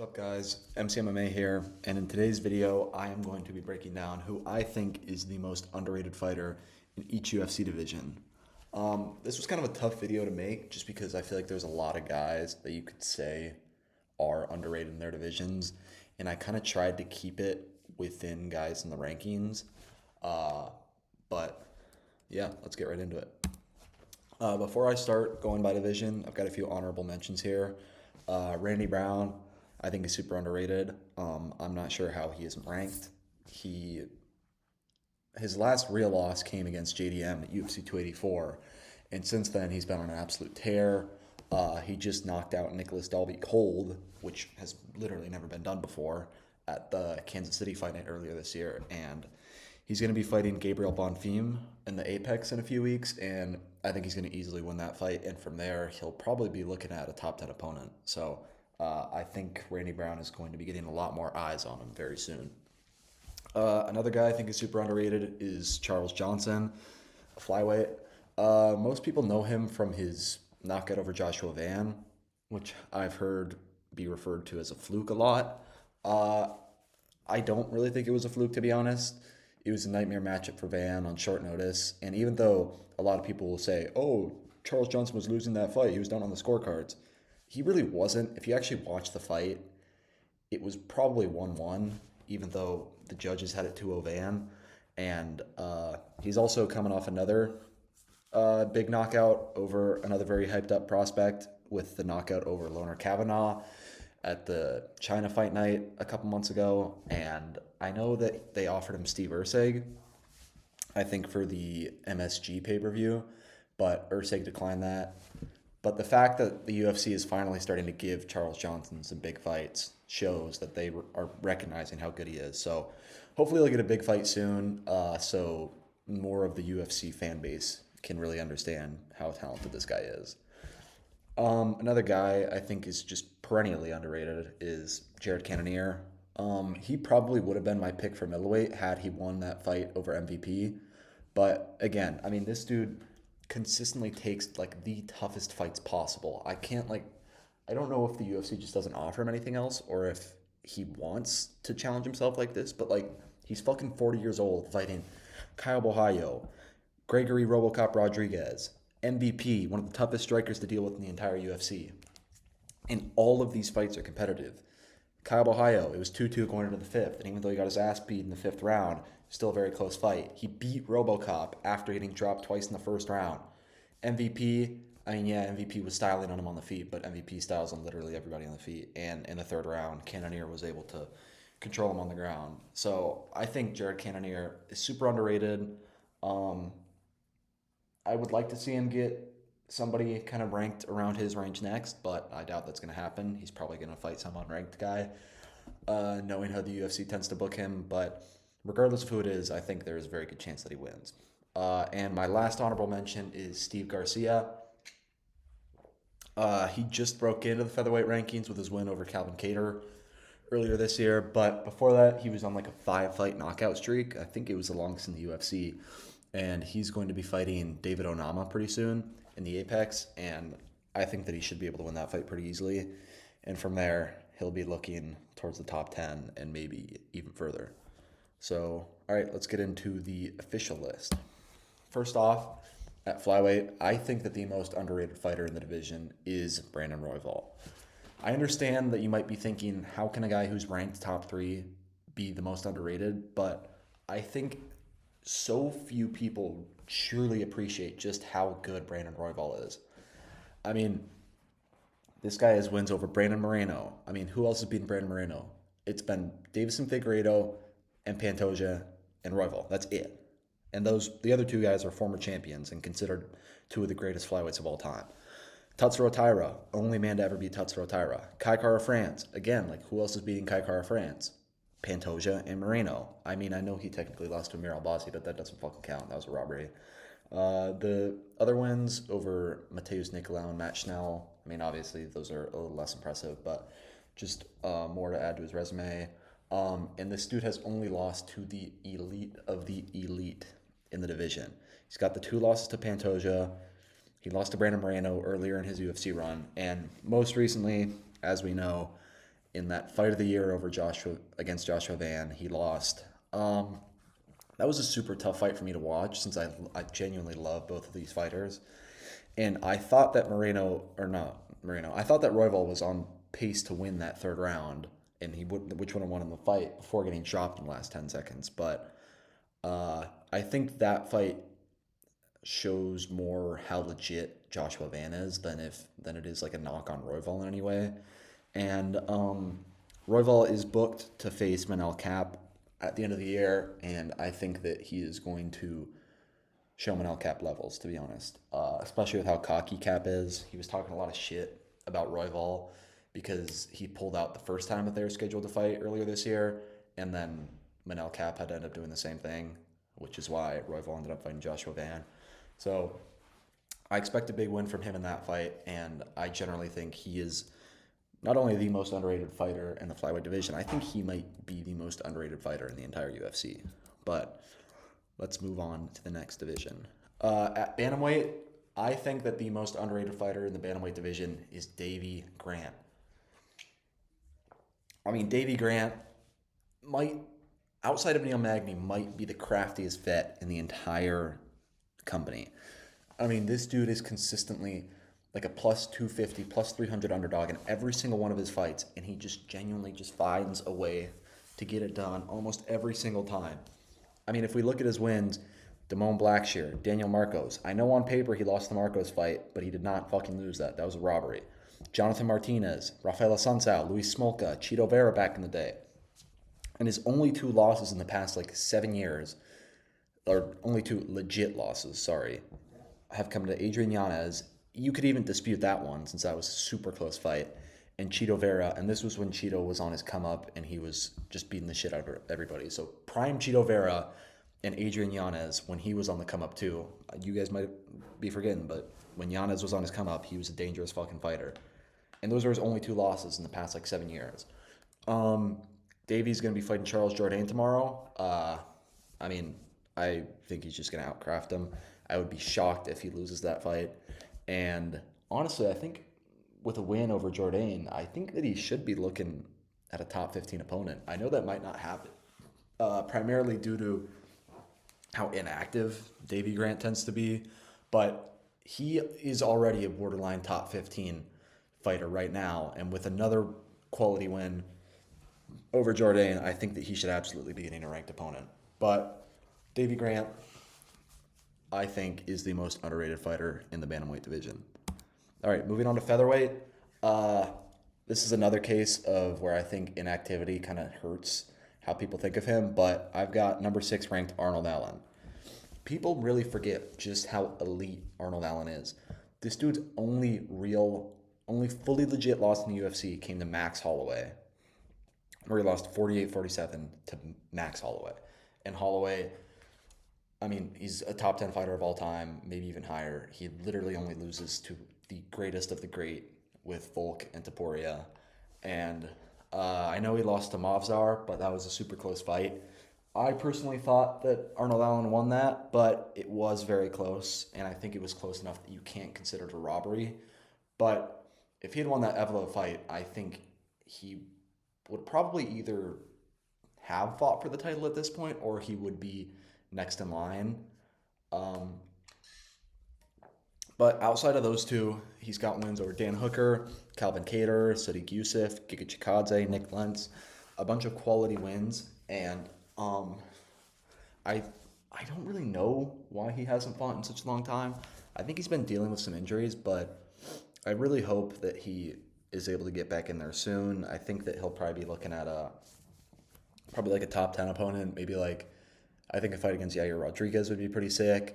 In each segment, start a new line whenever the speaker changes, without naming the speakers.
What's up, guys? MCMMA here, and in today's video I am going to be breaking down who I think is the most underrated fighter in each UFC division. This was kind of a tough video to make just because I feel like there's a lot of guys that you could say are underrated in their divisions, and I kind of tried to keep it within guys in the rankings. But yeah, let's get right into it. Before I start going by division, I've got a few honorable mentions here. Randy Brown, I think is super underrated. I'm not sure how he isn't ranked. His last real loss came against JDM at UFC 284, and since then he's been on an absolute tear. He just knocked out Nicholas Dalby cold, which has literally never been done before, at the Kansas City Fight Night earlier this year, and he's going to be fighting Gabriel Bonfim in the Apex in a few weeks, and I think he's going to easily win that fight, and from there he'll probably be looking at a top 10 opponent. So I think Randy Brown is going to be getting a lot more eyes on him very soon. Another guy I think is super underrated is Charles Johnson, a flyweight. Most people know him from his knockout over Joshua Van, which I've heard be referred to as a fluke a lot. I don't really think it was a fluke, to be honest. It was a nightmare matchup for Van on short notice, and even though a lot of people will say, oh, Charles Johnson was losing that fight, he was down on the scorecards, he really wasn't. If you actually watch the fight, it was probably 1-1, even though the judges had it 2-0 Van. And he's also coming off another big knockout over another very hyped up prospect with the knockout over Loner Kavanaugh at the China Fight Night a couple months ago. And I know that they offered him Steve Ursig, I think, for the MSG pay-per-view, but Ursig declined that. But the fact that the UFC is finally starting to give Charles Johnson some big fights shows that they are recognizing how good he is. So hopefully he'll get a big fight soon, so more of the UFC fan base can really understand how talented this guy is. Another guy I think is just perennially underrated is Jared Cannonier. He probably would have been my pick for middleweight had he won that fight over MVP. But again, I mean, this dude consistently takes like the toughest fights possible. I don't know if the UFC just doesn't offer him anything else or if he wants to challenge himself like this, but like he's fucking 40 years old fighting Kyle Bohayo, Gregory Robocop Rodriguez, MVP, one of the toughest strikers to deal with in the entire UFC. And all of these fights are competitive. Kyle Bohayo, it was 2-2 going into the fifth, and even though he got his ass beat in the fifth round, still a very close fight. He beat RoboCop after getting dropped twice in the first round. MVP, I mean, yeah, MVP was styling on him on the feet, but MVP styles on literally everybody on the feet. And in the third round, Cannonier was able to control him on the ground. So I think Jared Cannonier is super underrated. I would like to see him get somebody kind of ranked around his range next, but I doubt that's going to happen. He's probably going to fight some unranked guy, knowing how the UFC tends to book him. But regardless of who it is, I think there is a very good chance that he wins. And my last honorable mention is Steve Garcia. He just broke into the featherweight rankings with his win over Calvin Kattar earlier this year. But before that, he was on like a 5-fight knockout streak. I think it was the longest in the UFC. And he's going to be fighting David Onama pretty soon in the Apex. And I think that he should be able to win that fight pretty easily. And from there, he'll be looking towards the top 10 and maybe even further. So, all right, let's get into the official list. First off, at Flyweight, I think that the most underrated fighter in the division is Brandon Royval. I understand that you might be thinking, how can a guy who's ranked top 3 be the most underrated? But I think so few people surely appreciate just how good Brandon Royval is. I mean, this guy has wins over Brandon Moreno. I mean, who else has beaten Brandon Moreno? It's been Davison Figueiredo and Pantoja and Royval. That's it. And the other two guys are former champions and considered two of the greatest flyweights of all time. Tatsuro Taira, only man to ever beat Tatsuro Taira. Kai Kara France, again, like who else is beating Kai Kara France? Pantoja and Moreno. I mean, I know he technically lost to Amir Albazi, but that doesn't fucking count. That was a robbery. The other wins over Mateus Nicolau and Matt Schnell, I mean, obviously those are a little less impressive, but just more to add to his resume. And this dude has only lost to the elite of the elite in the division. He's got the 2 losses to Pantoja. He lost to Brandon Moreno earlier in his UFC run. And most recently, as we know, in that fight of the year against Joshua Van. He lost. That was a super tough fight for me to watch since I genuinely love both of these fighters. And I thought that I thought that Royval was on pace to win that third round, and which would have won in the fight before getting dropped in the last 10 seconds. But I think that fight shows more how legit Joshua Van is than it is like a knock on Royval in any way. And Royval is booked to face Manel Cap at the end of the year, and I think that he is going to show Manel Cap levels, to be honest, especially with how cocky Cap is. He was talking a lot of shit about Royval because he pulled out the first time that they were scheduled to fight earlier this year, and then Manel Cap had to end up doing the same thing, which is why Royval ended up fighting Joshua Van. So I expect a big win from him in that fight, and I generally think he is not only the most underrated fighter in the flyweight division, I think he might be the most underrated fighter in the entire UFC. But let's move on to the next division. At Bantamweight, I think that the most underrated fighter in the Bantamweight division is Davy Grant. I mean, Davy Grant outside of Neil Magny, might be the craftiest vet in the entire company. I mean, this dude is consistently like a plus 250, plus 300 underdog in every single one of his fights, and he just genuinely just finds a way to get it done almost every single time. I mean, if we look at his wins, Damone Blackshear, Daniel Marcos. I know on paper he lost the Marcos fight, but he did not fucking lose that. That was a robbery. Jonathan Martinez, Rafael Assunção, Luis Smolka, Chito Vera back in the day. And his only two losses in the past, 7 years, or only two legit losses, have come to Adrian Yanez. You could even dispute that one since that was a super close fight. And Chito Vera, and this was when Chito was on his come up and he was just beating the shit out of everybody. So prime Chito Vera and Adrian Yanez when he was on the come up too. You guys might be forgetting, but when Yanez was on his come up, he was a dangerous fucking fighter. And those are his only two losses in the past 7 years. Davy's going to be fighting Charles Jourdain tomorrow. I think he's just going to outcraft him. I would be shocked if he loses that fight. And honestly, I think with a win over Jourdain, I think that he should be looking at a top 15 opponent. I know that might not happen, primarily due to how inactive Davy Grant tends to be, but he is already a borderline top 15 fighter right now. And with another quality win over Jourdain, I think that he should absolutely be getting a ranked opponent. But Davy Grant, I think, is the most underrated fighter in the Bantamweight division. All right, moving on to Featherweight. This is another case of where I think inactivity kind of hurts how people think of him, but I've got number 6 ranked Arnold Allen. People really forget just how elite Arnold Allen is. This dude's only fully legit loss in the UFC came to Max Holloway, where he lost 48-47 to Max Holloway. And Holloway, I mean, he's a top 10 fighter of all time, maybe even higher. He literally only loses to the greatest of the great with Volk and Taporia. And I know he lost to Movzar, but that was a super close fight. I personally thought that Arnold Allen won that, but it was very close, and I think it was close enough that you can't consider it a robbery. But if he had won that Evelo fight, I think he would probably either have fought for the title at this point, or he would be next in line. But outside of those two, he's got wins over Dan Hooker, Calvin Kattar, Sadiq Youssef, Giga Chikadze, Nick Lentz, a bunch of quality wins. And I don't really know why he hasn't fought in such a long time. I think he's been dealing with some injuries, but I really hope that he is able to get back in there soon. I think that he'll probably be looking at a top 10 opponent. Maybe I think a fight against Yair Rodriguez would be pretty sick.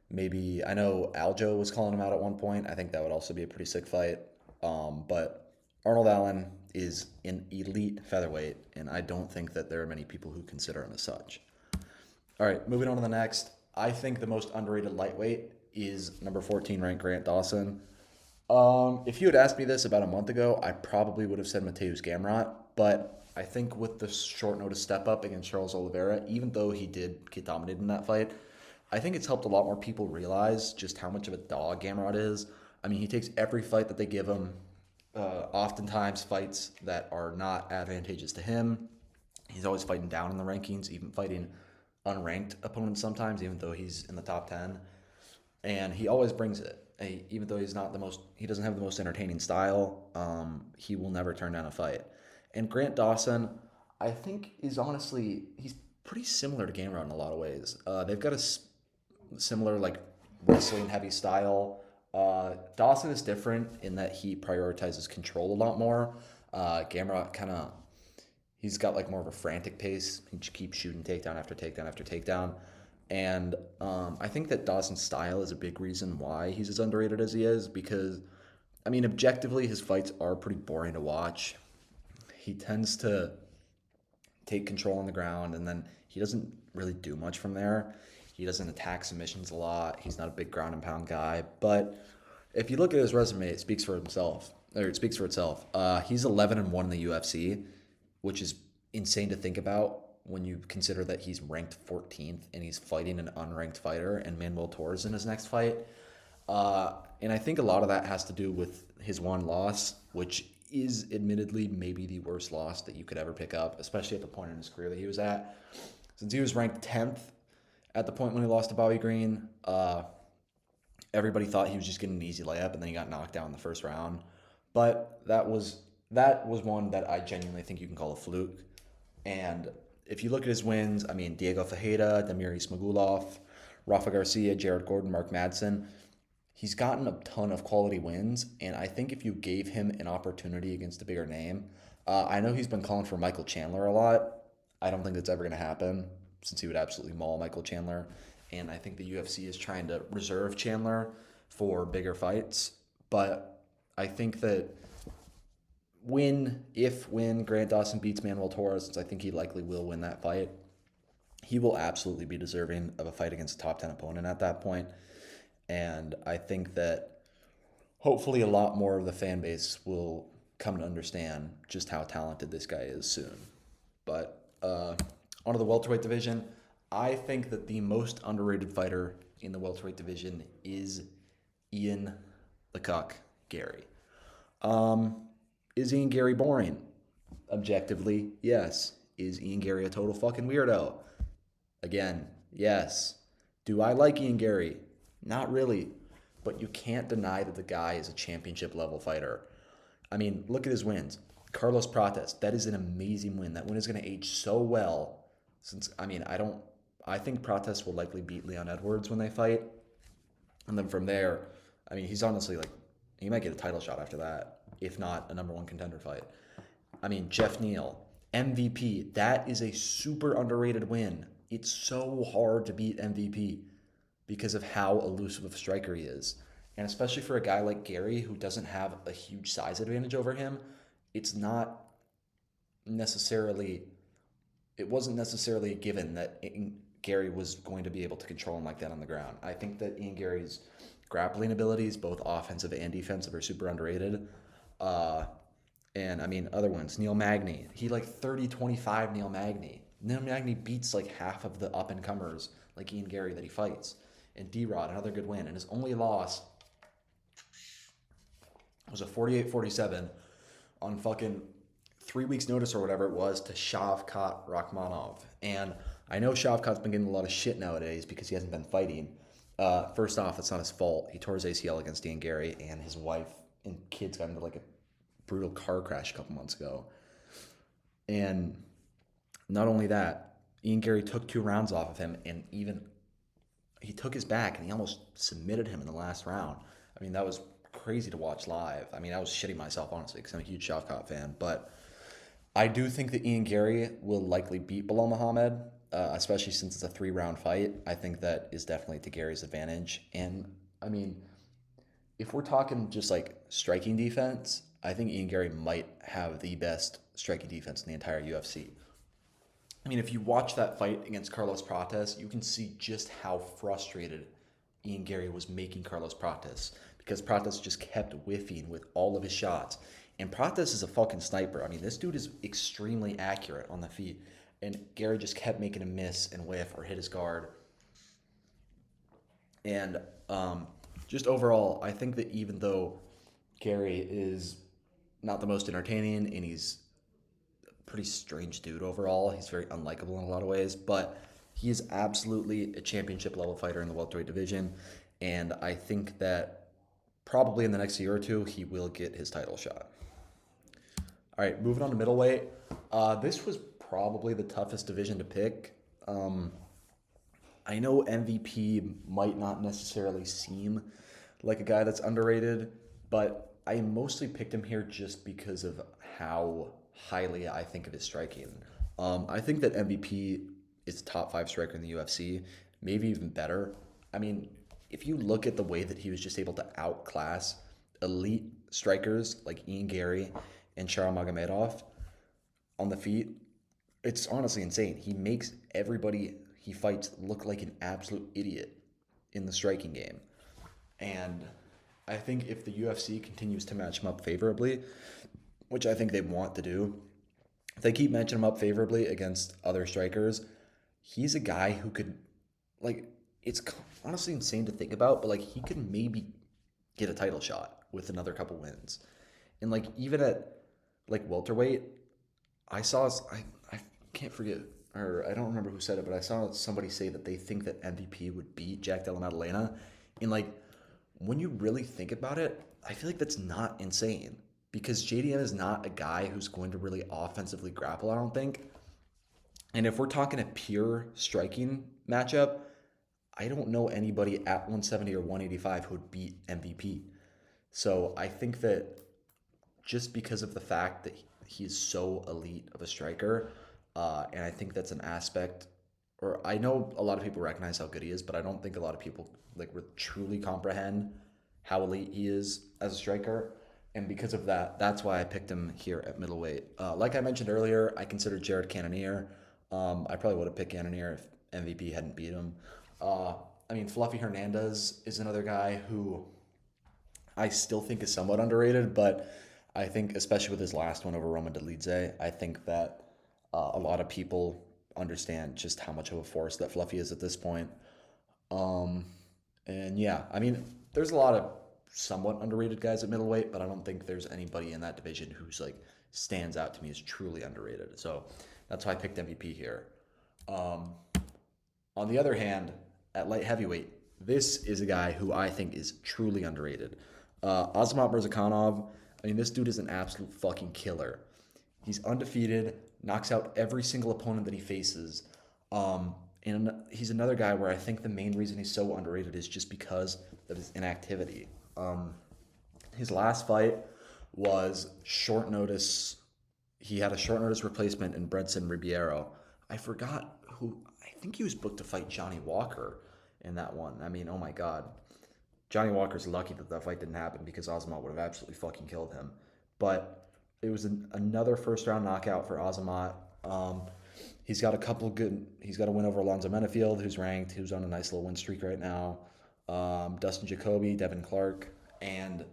Maybe, I know Aljo was calling him out at one point. I think that would also be a pretty sick fight. But Arnold Allen is an elite featherweight, and I don't think that there are many people who consider him as such. All right, moving on to the next. I think the most underrated lightweight is number 14 ranked Grant Dawson. If you had asked me this about a month ago, I probably would have said Mateusz Gamrot, but I think with the short notice step up against Charles Oliveira, even though he did get dominated in that fight, I think it's helped a lot more people realize just how much of a dog Gamrot is. I mean, he takes every fight that they give him oftentimes fights that are not advantageous to him. He's always fighting down in the rankings, even fighting unranked opponents sometimes, even though he's in the top 10. And he always brings it. Even though he doesn't have the most entertaining style, he will never turn down a fight. And Grant Dawson, I think, he's pretty similar to Gamrot in a lot of ways. They've got a similar, like, wrestling heavy style. Dawson is different in that he prioritizes control a lot more. Gamrot he's got like more of a frantic pace. He just keeps shooting takedown after takedown after takedown. And I think that Dawson's style is a big reason why he's as underrated as he is because, I mean, objectively, his fights are pretty boring to watch. He tends to take control on the ground, and then he doesn't really do much from there. He doesn't attack submissions a lot. He's not a big ground and pound guy. But if you look at his resume, it speaks for himself. He's 11-1 in the UFC, which is insane to think about when you consider that he's ranked 14th and he's fighting an unranked fighter and Manuel Torres in his next fight. And I think a lot of that has to do with his one loss, which is admittedly maybe the worst loss that you could ever pick up, especially at the point in his career that he was at. Since he was ranked 10th at the point when he lost to Bobby Green, everybody thought he was just getting an easy layup, and then he got knocked down in the first round. But that was one that I genuinely think you can call a fluke. And if you look at his wins, I mean, Diego Fajeda, Damir Ismagulov, Rafa Garcia, Jared Gordon, Mark Madsen, he's gotten a ton of quality wins. And I think if you gave him an opportunity against a bigger name, I know he's been calling for Michael Chandler a lot. I don't think that's ever going to happen since he would absolutely maul Michael Chandler. And I think the UFC is trying to reserve Chandler for bigger fights. But I think that when Grant Dawson beats Manuel Torres, since I think he likely will win that fight, he will absolutely be deserving of a fight against a top 10 opponent at that point. And I think that hopefully a lot more of the fan base will come to understand just how talented this guy is soon. But onto the welterweight division, I think that the most underrated fighter in the welterweight division is Ian the Cuck Gary. Is Ian Gary boring? Objectively, yes. Is Ian Gary a total fucking weirdo? Again, yes. Do I like Ian Gary? Not really. But you can't deny that the guy is a championship level fighter. I mean, look at his wins. Carlos Prates, that is an amazing win. That win is going to age so well. I think Prates will likely beat Leon Edwards when they fight. And then from there, I mean, he's honestly he might get a title shot after that, if not a number one contender fight. I mean, Jeff Neal, MVP, that is a super underrated win. It's so hard to beat MVP because of how elusive of a striker he is. And especially for a guy like Gary who doesn't have a huge size advantage over him, it wasn't necessarily a given that Gary was going to be able to control him like that on the ground. I think that Ian Gary's grappling abilities, both offensive and defensive, are super underrated. And I mean, other ones, Neil Magny. He 30-25 Neil Magny. Neil Magny beats half of the up-and-comers like Ian Gary that he fights. And D-Rod, another good win. And his only loss was a 48-47 on fucking 3 weeks notice or whatever it was to Shavkat Rakhmonov. And I know Shavkat's been getting a lot of shit nowadays because he hasn't been fighting. First off, it's not his fault. He tore his ACL against Ian Gary, and his wife and kids got into a brutal car crash a couple months ago. And not only that, Ian Gary took 2 rounds off of him, and even he took his back and he almost submitted him in the last round. I mean, that was crazy to watch live. I mean, I was shitting myself, honestly, because I'm a huge Shavkat fan. But I do think that Ian Gary will likely beat Bilal Muhammad, especially since it's a 3-round fight. I think that is definitely to Gary's advantage. And, I mean, if we're talking just striking defense, I think Ian Gary might have the best striking defense in the entire UFC. I mean, if you watch that fight against Carlos Prates, you can see just how frustrated Ian Gary was making Carlos Prates because Prates just kept whiffing with all of his shots. And Prates is a fucking sniper. I mean, this dude is extremely accurate on the feet. And Gary just kept making him miss and whiff or hit his guard. And just overall, I think that even though Gary is not the most entertaining, and he's a pretty strange dude overall. He's very unlikable in a lot of ways, but he is absolutely a championship level fighter in the welterweight division, and I think that probably in the next year or two he will get his title shot. All right, moving on to middleweight. This was probably the toughest division to pick. I know MVP might not necessarily seem like a guy that's underrated, but I mostly picked him here just because of how highly I think of his striking. I think that MVP is a top 5 striker in the UFC, maybe even better. I mean, if you look at the way that he was just able to outclass elite strikers like Ian Gary and Shara Magomedov on the feet, it's honestly insane. He makes everybody he fights look like an absolute idiot in the striking game. And I think if the UFC continues to match him up favorably, which I think they want to do, if they keep matching him up favorably against other strikers, he's a guy who could, like, it's honestly insane to think about, but, like, he could maybe get a title shot with another couple wins. And, like, even at, like, welterweight, I can't forget, or I don't remember who said it, but I saw somebody say that they think that MVP would beat Jack Della Maddalena. And, like, when you really think about it, I feel like that's not insane because JDM is not a guy who's going to really offensively grapple, I don't think. And if we're talking a pure striking matchup, I don't know anybody at 170 or 185 who would beat MVP. So I think that just because of the fact that he is so elite of a striker, and I think that's an aspect, or I know a lot of people recognize how good he is, but I don't think a lot of people like truly comprehend how elite he is as a striker. And because of that, that's why I picked him here at middleweight. Like I mentioned earlier, I considered Jared Cannonier. I probably would have picked Cannonier if MVP hadn't beat him. I mean, Fluffy Hernandez is another guy who I still think is somewhat underrated, but I think, especially with his last one over Roman Dolidze, I think that a lot of people understand just how much of a force that Fluffy is at this point. And yeah, I mean, there's a lot of somewhat underrated guys at middleweight, but I don't think there's anybody in that division who's like stands out to me as truly underrated. So that's why I picked MVP here. On the other hand, at light heavyweight, this is a guy who I think is truly underrated. Azamat Murzakanov, I mean, this dude is an absolute fucking killer. He's undefeated, knocks out every single opponent that he faces. And he's another guy where I think the main reason he's so underrated is just because of his inactivity. His last fight was short notice. He had a short notice replacement in Bredson Ribeiro. I forgot who. I think he was booked to fight Johnny Walker in that one. I mean, oh my God. Johnny Walker's lucky that that fight didn't happen because Azamat would have absolutely fucking killed him. But it was another first-round knockout for Azamat. He's got he's got a win over Alonzo Menafield, who's ranked, who's on a nice little win streak right now. Dustin Jacoby, Devin Clark, and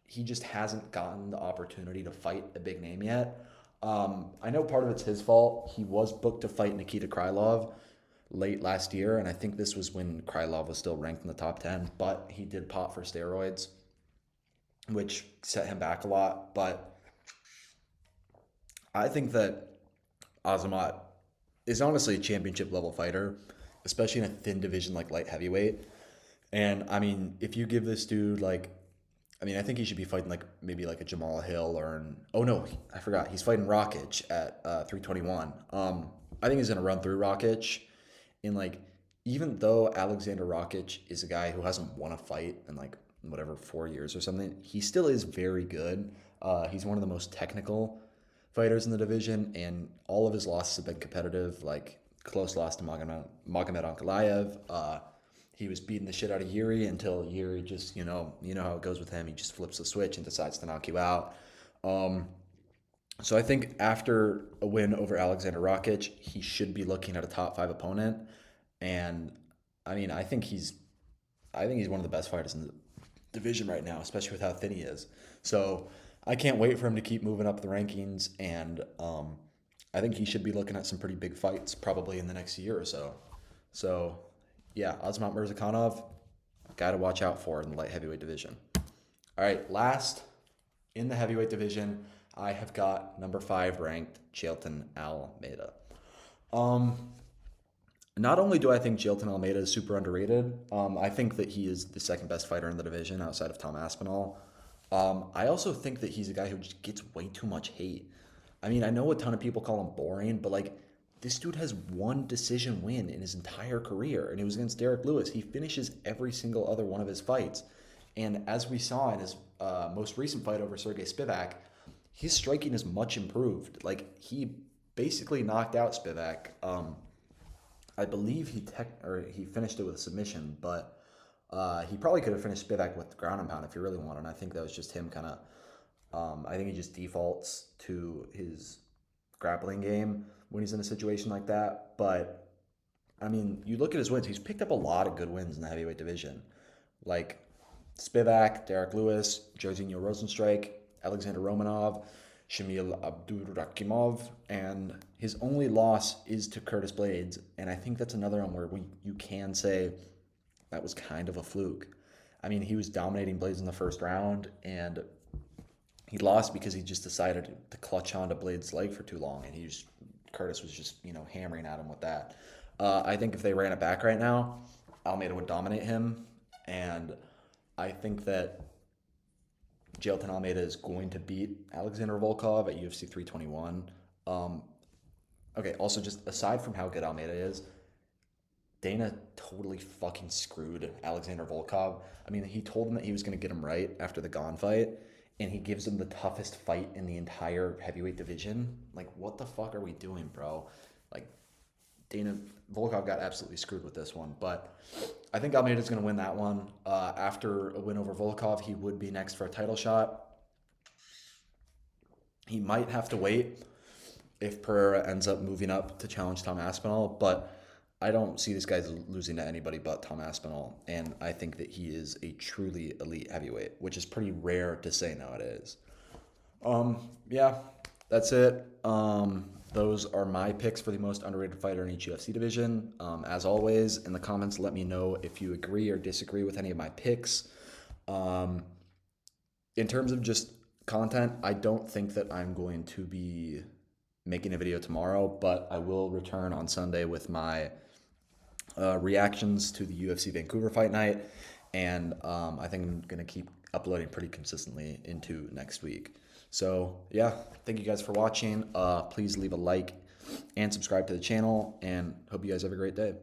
he just hasn't gotten the opportunity to fight a big name yet. I know part of it's his fault. He was booked to fight Nikita Krylov late last year, and I think this was when Krylov was still ranked in the top 10, but he did pop for steroids, which set him back a lot. But I think that Azamat is honestly a championship level fighter, especially in a thin division like light heavyweight. And I mean, if you give this dude I think he should be fighting maybe a Jamal Hill oh no, I forgot. He's fighting Rakic at 321. I think he's gonna run through Rakic. And even though Alexander Rakic is a guy who hasn't won a fight in 4 years or something, he still is very good. He's one of the most technical fighters in the division, and all of his losses have been competitive, close loss to Magomed Ankalaev. He was beating the shit out of Yuri until Yuri just, you know how it goes with him. He just flips the switch and decides to knock you out. So I think after a win over Alexander Rakic, he should be looking at a top 5 opponent. And I mean, I think he's one of the best fighters in the division right now, especially with how thin he is. So I can't wait for him to keep moving up the rankings, and I think he should be looking at some pretty big fights probably in the next year or so. So yeah, Azamat Murzakanov, guy to watch out for in the light heavyweight division. All right, last In the heavyweight division, I have got number 5 ranked Jailton Almeida. Um, Not only do I think Jailton Almeida is super underrated, I think that he is the second best fighter in the division outside of Tom Aspinall. I also think that he's a guy who just gets way too much hate. I mean, I know a ton of people call him boring, but like this dude has one decision win in his entire career, and it was against Derek Lewis. He finishes every single other one of his fights. And as we saw in his most recent fight over Sergey Spivak, his striking is much improved. Like he basically knocked out Spivak. I believe he finished it with a submission, but he probably could have finished Spivak with the ground and pound if he really wanted. And I think that was just him kind of. I think he just defaults to his grappling game when he's in a situation like that. But I mean, you look at his wins; he's picked up a lot of good wins in the heavyweight division, like Spivak, Derek Lewis, Jorginho Rosenstrike, Alexander Romanov, Shamil Abdurakhimov, and his only loss is to Curtis Blades. And I think that's another one where you can say that was kind of a fluke. I mean, he was dominating Blades in the first round, and he lost because he just decided to clutch onto Blades' leg for too long, and Curtis was just hammering at him with that. I think if they ran it back right now, Almeida would dominate him, and I think that Jailton Almeida is going to beat Alexander Volkov at UFC 321. Okay, also just aside from how good Almeida is, Dana totally fucking screwed Alexander Volkov. I mean, he told him that he was going to get him right after the Gone fight, and he gives him the toughest fight in the entire heavyweight division. Like, what the fuck are we doing, bro? Like, Volkov got absolutely screwed with this one, but I think Almeida's going to win that one. After a win over Volkov, he would be next for a title shot. He might have to wait if Pereira ends up moving up to challenge Tom Aspinall, but I don't see this guy losing to anybody but Tom Aspinall, and I think that he is a truly elite heavyweight, which is pretty rare to say nowadays. Yeah, that's it. Those are my picks for the most underrated fighter in each UFC division. As always, in the comments, let me know if you agree or disagree with any of my picks. In terms of just content, I don't think that I'm going to be making a video tomorrow, but I will return on Sunday with my reactions to the UFC Vancouver Fight Night, and I think I'm going to keep uploading pretty consistently into next week. So yeah, thank you guys for watching. Please leave a like and subscribe to the channel, and hope you guys have a great day.